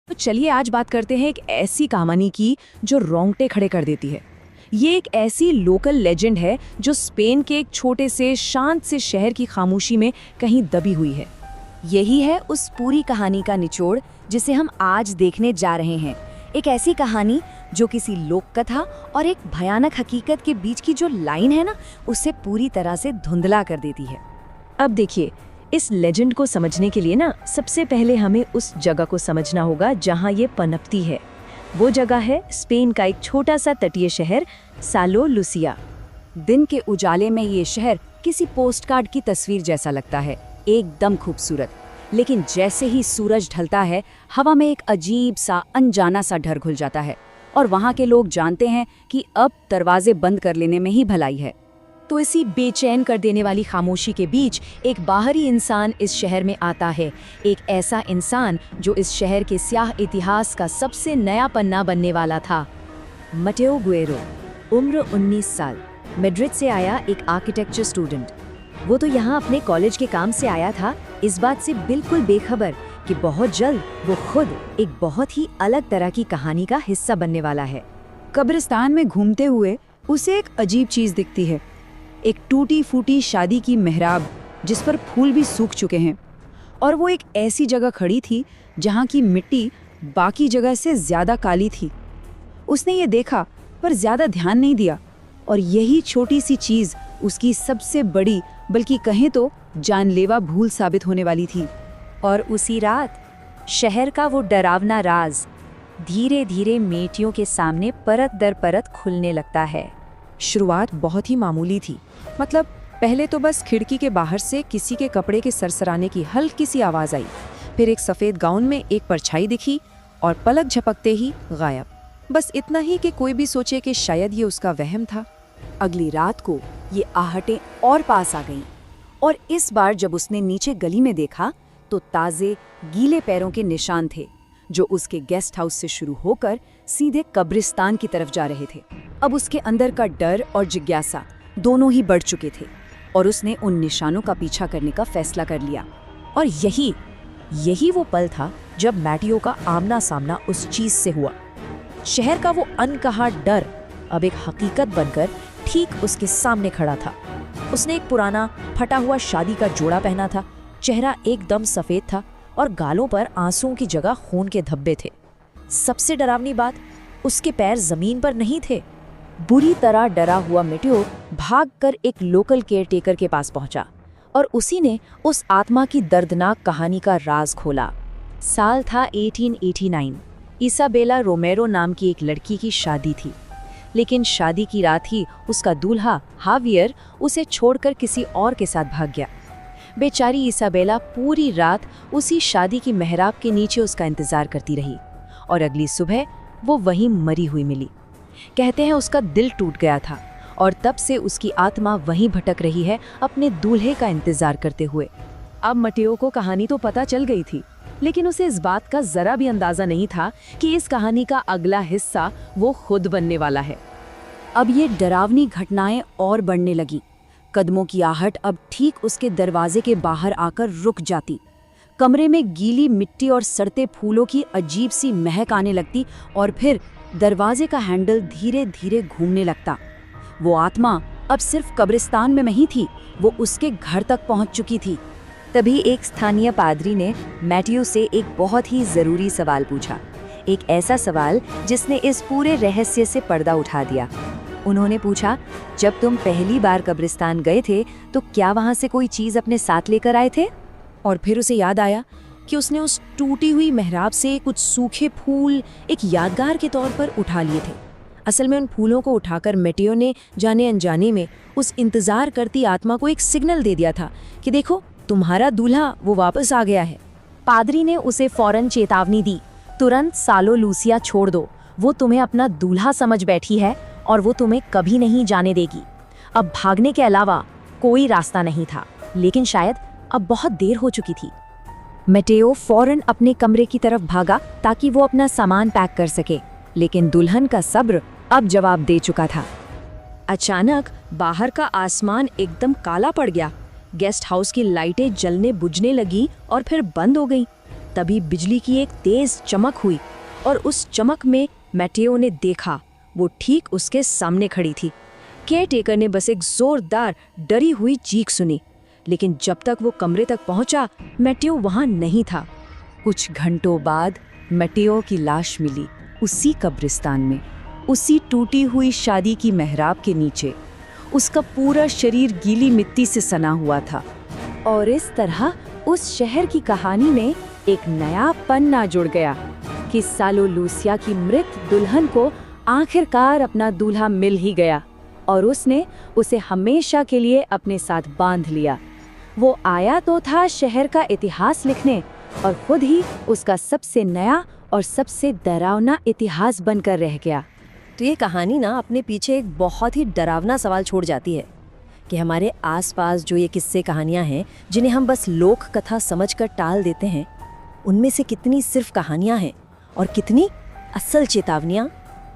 तो चलिए आज बात करते हैं एक ऐसी कहानी की जो रोंगटे खड़े कर देती है। ये एक ऐसी लोकल लेजेंड है जो स्पेन के एक छोटे से शांत से शहर की खामोशी में कहीं दबी हुई है। यही है उस पूरी कहानी का निचोड़ जिसे हम आज देखने जा रहे हैं। एक ऐसी कहानी जो किसी लोक कथा और एक भयानक हकीकत के बीच की जो लाइन है ना, उसे पूरी तरह से धुंधला कर देती है। अब देखिए, इस लेजेंड को समझने के लिए ना सबसे पहले हमें उस जगह को समझना होगा जहाँ ये पनपती है। वो जगह है स्पेन का एक छोटा सा तटीय शहर सालो लुसिया। दिन के उजाले में ये शहर किसी पोस्टकार्ड की तस्वीर जैसा लगता है, एकदम खूबसूरत। लेकिन जैसे ही सूरज ढलता है, हवा में एक अजीब सा अनजाना सा डर घुल जाता है और वहाँ के लोग जानते हैं कि अब दरवाजे बंद कर लेने में ही भलाई है। तो इसी बेचैन कर देने वाली खामोशी के बीच एक बाहरी इंसान इस शहर में आता है। एक ऐसा इंसान जो इस शहर के स्याह इतिहास का सबसे नया पन्ना बनने वाला था। मटेओ गुएरो, उम्र 19 साल, मैड्रिड से आया एक आर्किटेक्चर स्टूडेंट। वो तो यहाँ अपने कॉलेज के काम से आया था, इस बात से बिल्कुल बेखबर कि बहुत जल्द वो खुद एक बहुत ही अलग तरह की कहानी का हिस्सा बनने वाला है। कब्रिस्तान में घूमते हुए उसे एक अजीब चीज दिखती है, एक टूटी फूटी शादी की मेहराब जिस पर फूल भी सूख चुके हैं। और वो एक ऐसी जगह खड़ी थी जहाँ की मिट्टी बाकी जगह से ज्यादा काली थी। उसने ये देखा पर ज्यादा ध्यान नहीं दिया, और यही छोटी सी चीज उसकी सबसे बड़ी, बल्कि कहें तो जानलेवा भूल साबित होने वाली थी। और उसी रात शहर का वो डरावना राज धीरे धीरे मेटियों के सामने परत दर परत खुलने लगता है। शुरुआत बहुत ही मामूली थी। मतलब पहले तो बस खिड़की के बाहर से किसी के कपड़े के सरसराने की हल्की सी आवाज आई, फिर एक सफेद गाउन में एक परछाई दिखी और पलक झपकते ही गायब। बस इतना ही कि कोई भी सोचे कि शायद ये उसका वहम था। अगली रात को ये आहटें और पास आ गईं, और इस बार जब उसने नीचे गली में देखा तो ताजे गीले पैरों के निशान थे जो उसके गेस्ट हाउस से शुरू होकर सीधे कब्रिस्तान की तरफ जा रहे थे। अब उसके अंदर का डर और जिज्ञासा दोनों ही बढ़ चुके थे, और उसने उन निशानों का पीछा करने का फैसला कर लिया। और यही वो पल था जब मैटियो का आमना सामना उस चीज से हुआ। शहर का वो अनकहा डर अब एक हकीकत बनकर ठीक उसके सामने खड़ा था। उसने एक पुराना फटा हुआ शादी का जोड़ा पहना था, चेहरा एकदम सफेद था और गालों पर आंसुओं की जगह खून के धब्बे थे। सबसे डरावनी बात, उसके पैर जमीन पर नहीं थे। बुरी तरह डरा हुआ मेटियो भागकर एक लोकल केयरटेकर के पास पहुंचा, और उसी ने उस आत्मा की दर्दनाक कहानी का राज खोला। साल था 1889। इसाबेला रोमेरो नाम की एक लड़की की शादी थी, लेकिन शादी की रात ही उसका दूल्हा हावियर उसे छोड़कर किसी और के साथ भाग गया। बेचारी इसाबेला पूरी रात उसी शादी की मेहराब के नीचे उसका इंतजार करती रही, और अगली सुबह वो वहीं मरी हुई मिली। कहते हैं उसका दिल टूट गया था, और तब से उसकी आत्मा वहीं भटक रही है अपने दूल्हे का इंतजार करते हुए। अब मटेओ को कहानी तो पता चल गई थी, लेकिन उसे इस बात का जरा भी अंदाजा नहीं था कि इस कहानी का अगला हिस्सा वो खुद बनने वाला है। अब ये डरावनी घटनाएं और बढ़ने लगी। कदमों की आहट अब ठीक उसके दरवाजे के बाहर आकर रुक जाती। कमरे में गीली मिट्टी और सड़ते फूलों की अजीब सी महक आने लगती, और फिर दरवाजे का हैंडल धीरे धीरे घूमने लगता। वो आत्मा अब सिर्फ कब्रिस्तान में नहीं थी, वो उसके घर तक पहुंच चुकी थी। तभी एक स्थानीय पादरी ने मैटियो से एक बहुत ही जरूरी सवाल पूछा, एक ऐसा सवाल जिसने इस पूरे रहस्य से पर्दा उठा दिया। उन्होंने पूछा, जब तुम पहली बार कब्रिस्तान गए थे तो क्या वहां से कोई चीज अपने साथ लेकर आए थे? और फिर उसे याद आया कि उसने उस टूटी हुई मेहराब से कुछ सूखे फूल एक यादगार के तौर पर उठा लिए थे। असल में उन फूलों को उठाकर मेटियो ने जाने अनजाने में उस इंतजार करती आत्मा को एक सिग्नल दे दिया था कि देखो, तुम्हारा दूल्हा वो वापस आ गया है। पादरी ने उसे फौरन चेतावनी दी, तुरंत सालो लूसिया छोड़ दो, वो तुम्हें अपना दूल्हा समझ बैठी है और वो तुम्हें कभी नहीं जाने देगी। अब भागने के अलावा कोई रास्ता नहीं था, लेकिन शायद अब बहुत देर हो चुकी थी। मेटेओ फौरन अपने कमरे की तरफ भागा ताकि वो अपना सामान पैक कर सके, लेकिन दुल्हन का सब्र अब जवाब दे चुका था। अचानक बाहर का आसमान एकदम काला पड़ गया। गेस्ट हाउस की लाइटें जलने बुझने लगी और फिर बंद हो गईं। तभी बिजली की एक तेज चमक हुई और उस चमक में मैटेओ ने देखा वो ठीक उसके सामने खड़ी थी। केयरटेकर ने बस एक जोरदार डरी हुई चीख सुनी, लेकिन जब तक वो कमरे तक पहुंचा मैटेओ वहां नहीं था। कुछ घंटों बाद मैटेओ की लाश मिली, उसी कब्रिस्तान में, उसी टूटी हुई शादी की मेहराब के नीचे। उसका पूरा शरीर गीली मिट्टी से सना हुआ था। और इस तरह उस शहर की कहानी में एक नया पन्ना जुड़ गया कि सालो लूसिया की मृत दुल्हन को आखिरकार अपना दूल्हा मिल ही गया और उसने उसे हमेशा के लिए अपने साथ बांध लिया। वो आया तो था शहर का इतिहास लिखने और खुद ही उसका सबसे नया और सबसे डरावना इतिहास बनकर रह गया। तो ये कहानी ना अपने पीछे एक बहुत ही डरावना सवाल छोड़ जाती है कि हमारे आसपास जो ये किस्से कहानियाँ हैं जिन्हें हम बस लोक कथा समझकर टाल देते हैं, उनमें से कितनी सिर्फ कहानियाँ हैं और कितनी असल चेतावनियाँ